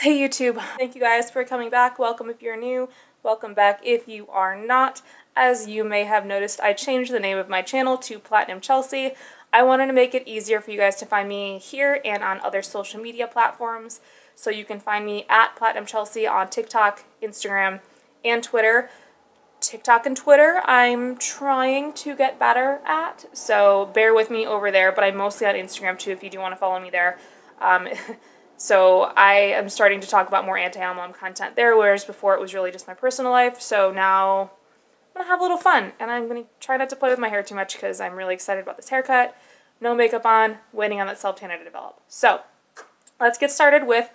Hey YouTube, thank you guys for coming back. Welcome if you're new, welcome back if you are not. As you may have noticed, I changed the name of my channel to Platinum Chelsea. I wanted to make it easier for you guys to find me here and on other social media platforms. So you can find me at Platinum Chelsea on TikTok, Instagram, and Twitter. TikTok and Twitter I'm trying to get better at, so bear with me over there, but I'm mostly on Instagram too if you do want to follow me there. So I am starting to talk about more anti-MLM content there, whereas before it was really just my personal life. So now I'm going to have a little fun, and I'm going to try not to play with my hair too much because I'm really excited about this haircut. No makeup on, waiting on that self-tanner to develop. So let's get started with,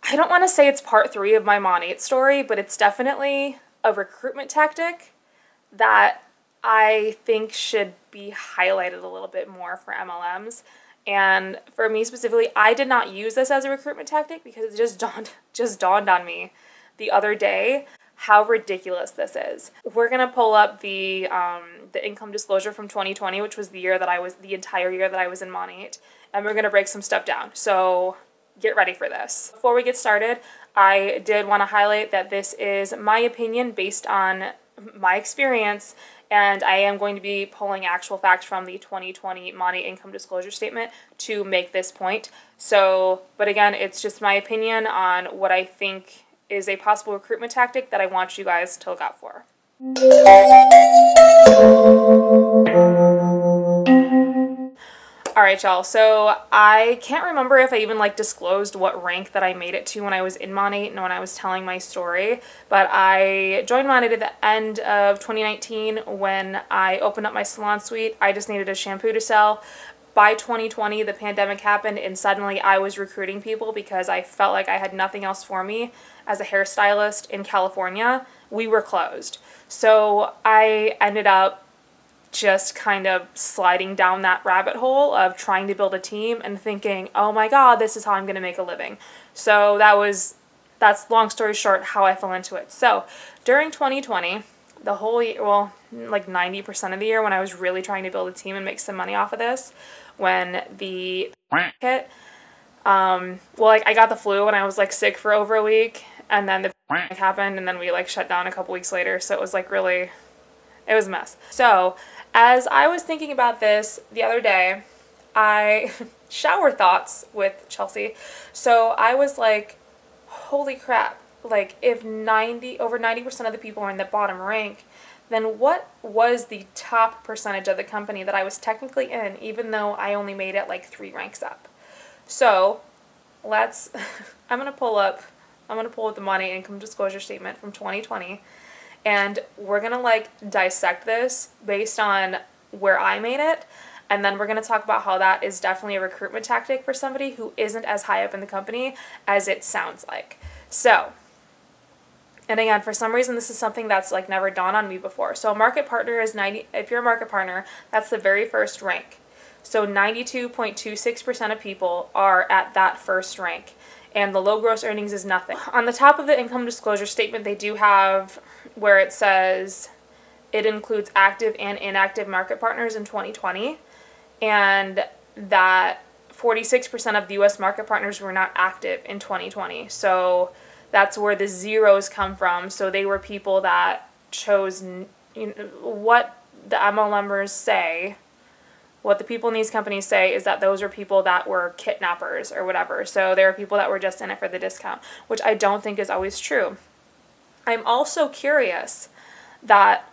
I don't want to say it's part 3 of my Mon8 story, but it's definitely a recruitment tactic that I think should be highlighted a little bit more for MLMs. And for me specifically, I did not use this as a recruitment tactic because it just dawned on me the other day how ridiculous this is. We're gonna pull up the income disclosure from 2020, which was the entire year that I was in Mon8, and we're gonna break some stuff down. So get ready for this. Before we get started, I did want to highlight that this is my opinion based on my experience, and I am going to be pulling actual facts from the 2020 Mon8 income disclosure statement to make this point. So, but again, it's just my opinion on what I think is a possible recruitment tactic that I want you guys to look out for. Alright y'all, so I can't remember if I even disclosed what rank that I made it to when I was in Mon8 and when I was telling my story, but I joined Mon8 at the end of 2019 when I opened up my salon suite. I just needed a shampoo to sell. By 2020, the pandemic happened and suddenly I was recruiting people because I felt like I had nothing else for me as a hairstylist in California. We were closed. So I ended up just kind of sliding down that rabbit hole of trying to build a team and thinking, oh my god, this is how I'm going to make a living. So that's long story short how I fell into it. So during 2020, the whole year, well, 90% of the year when I was really trying to build a team and make some money off of this, when the hit, I got the flu and I was sick for over a week, and then the happened, and then we shut down a couple weeks later. So it was really, it was a mess. So as I was thinking about this the other day, I shower thoughts with Chelsea. So I was like, holy crap, if over 90% of the people are in the bottom rank, then what was the top percentage of the company that I was technically in, even though I only made it 3 ranks up? So I'm going to pull up the Mon8 income disclosure statement from 2020. And we're going to dissect this based on where I made it, and then we're going to talk about how that is definitely a recruitment tactic for somebody who isn't as high up in the company as it sounds like. So, and again, for some reason this is something that's never dawned on me before. So a market partner is if you're a market partner, that's the very first rank. So 92.26% of people are at that first rank, and the low gross earnings is nothing. On the top of the income disclosure statement, they do have where it says it includes active and inactive market partners in 2020, and that 46% of the U.S. market partners were not active in 2020. So that's where the zeros come from. So they were people that chose, what the MLMers say, what the people in these companies say is that those are people that were kidnappers or whatever. So there are people that were just in it for the discount, which I don't think is always true. I'm also curious that,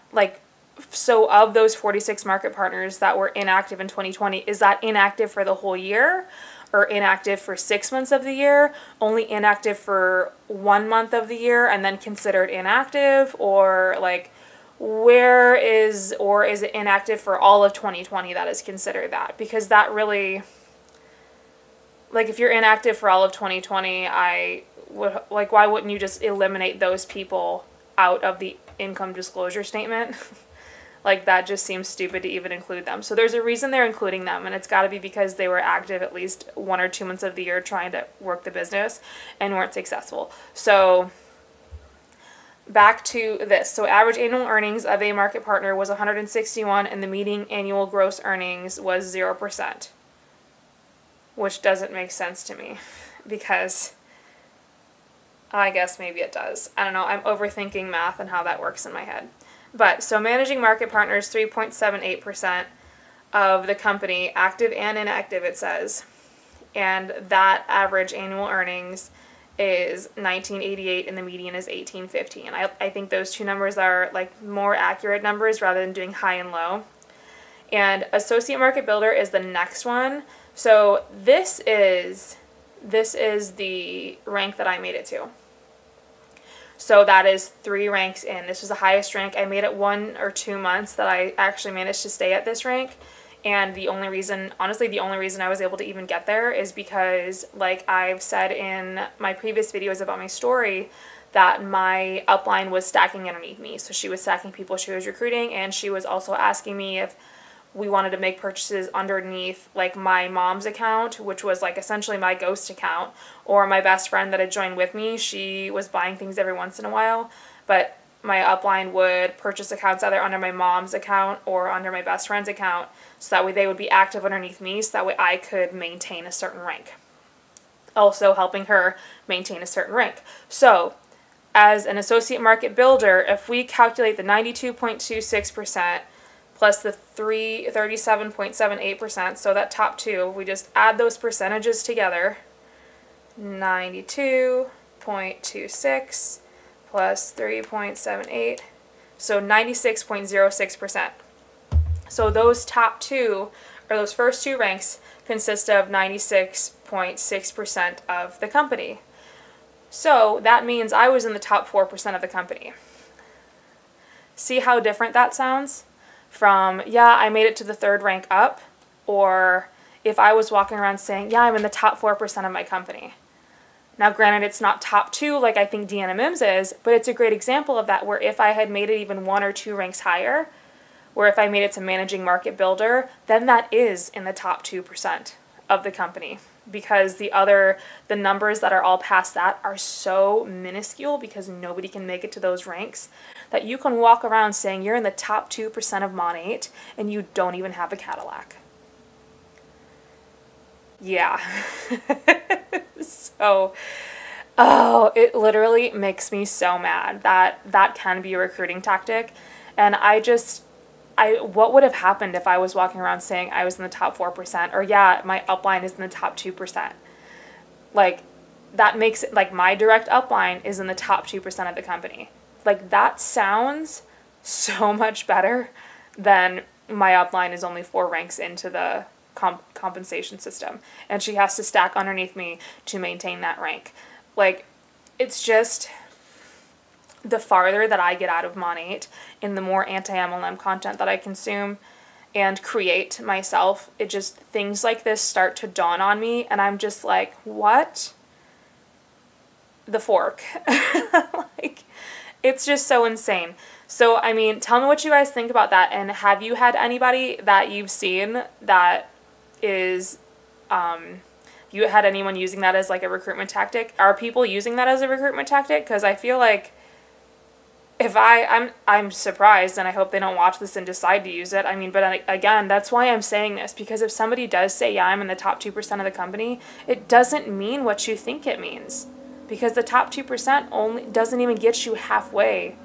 so of those 46 market partners that were inactive in 2020, is that inactive for the whole year, or inactive for 6 months of the year, only inactive for 1 month of the year and then considered inactive, or or is it inactive for all of 2020 that is considered that? Because that really, if you're inactive for all of 2020, I would, why wouldn't you just eliminate those people out of the income disclosure statement? That just seems stupid to even include them. So there's a reason they're including them, and it's got to be because they were active at least 1 or 2 months of the year trying to work the business and weren't successful. So back to this. So average annual earnings of a market partner was 161, and the median annual gross earnings was 0%, which doesn't make sense to me because I guess maybe it does. I don't know. I'm overthinking math and how that works in my head. But so managing market partners, 3.78% of the company, active and inactive, it says. And that average annual earnings is 1988 and the median is 1850. And I think those two numbers are like more accurate numbers rather than doing high and low. And associate market builder is the next one. So this is the rank that I made it to. So that is 3 ranks in. This was the highest rank. I made it 1 or 2 months that I actually managed to stay at this rank. And the only reason, honestly, the only reason I was able to even get there is because, like I've said in my previous videos about my story, that my upline was stacking underneath me. So she was stacking people she was recruiting, and she was also asking me if we wanted to make purchases underneath like my mom's account, which was like essentially my ghost account, or my best friend that had joined with me. She was buying things every once in a while, but my upline would purchase accounts either under my mom's account or under my best friend's account, so that way they would be active underneath me, so that way I could maintain a certain rank. Also helping her maintain a certain rank. So as an associate market builder, if we calculate the 92.26% plus the 37.78%, so that top two, we just add those percentages together, 92.26 plus 3.78, so 96.06%. So those top two, or those first 2 ranks, consist of 96.6% of the company. So that means I was in the top 4% of the company. See how different that sounds? From, yeah, I made it to the 3rd rank up, or if I was walking around saying, yeah, I'm in the top 4% of my company. Now, granted, it's not top 2 like I think Deanna Mims is, but it's a great example of that, where if I had made it even 1 or 2 ranks higher, where if I made it to managing market builder, then that is in the top 2% of the company, because the numbers that are all past that are so minuscule, because nobody can make it to those ranks, that you can walk around saying you're in the top 2% of Mon 8 and you don't even have a Cadillac. Yeah. So, oh, it literally makes me so mad that that can be a recruiting tactic. And what would have happened if I was walking around saying I was in the top 4%, or yeah, my upline is in the top 2%? Like, that makes it, like, my direct upline is in the top 2% of the company. Like, that sounds so much better than my upline is only 4 ranks into the compensation system, and she has to stack underneath me to maintain that rank. Like, it's just, the farther that I get out of Mon 8 and the more anti-MLM content that I consume and create myself, it just, things like this start to dawn on me, and I'm just like, what the fork? Like, it's just so insane. So, I mean, tell me what you guys think about that, and have you had anybody that you've seen that is, you had anyone using that as like a recruitment tactic? Are people using that as a recruitment tactic? Because I feel like if I'm surprised, and I hope they don't watch this and decide to use it. I mean, but again, that's why I'm saying this, because if somebody does say, yeah, I'm in the top 2% of the company, it doesn't mean what you think it means, because the top 2% only doesn't even get you halfway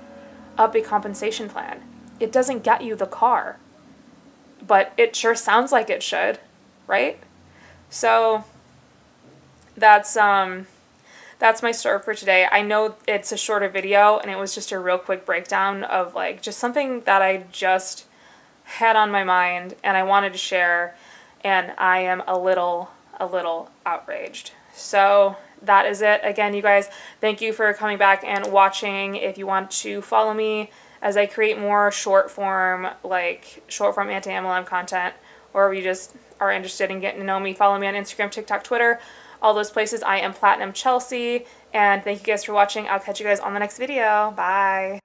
up a compensation plan. It doesn't get you the car, but it sure sounds like it should, right? So that's my story for today. I know it's a shorter video, and it was just a real quick breakdown of like just something that I just had on my mind and I wanted to share, and I am a little outraged. So that is it. Again, you guys, thank you for coming back and watching. If you want to follow me as I create more short form anti-MLM content, or if you just are interested in getting to know me, follow me on Instagram, TikTok, Twitter, all those places. I am Platinum Chelsea, and thank you guys for watching. I'll catch you guys on the next video. Bye.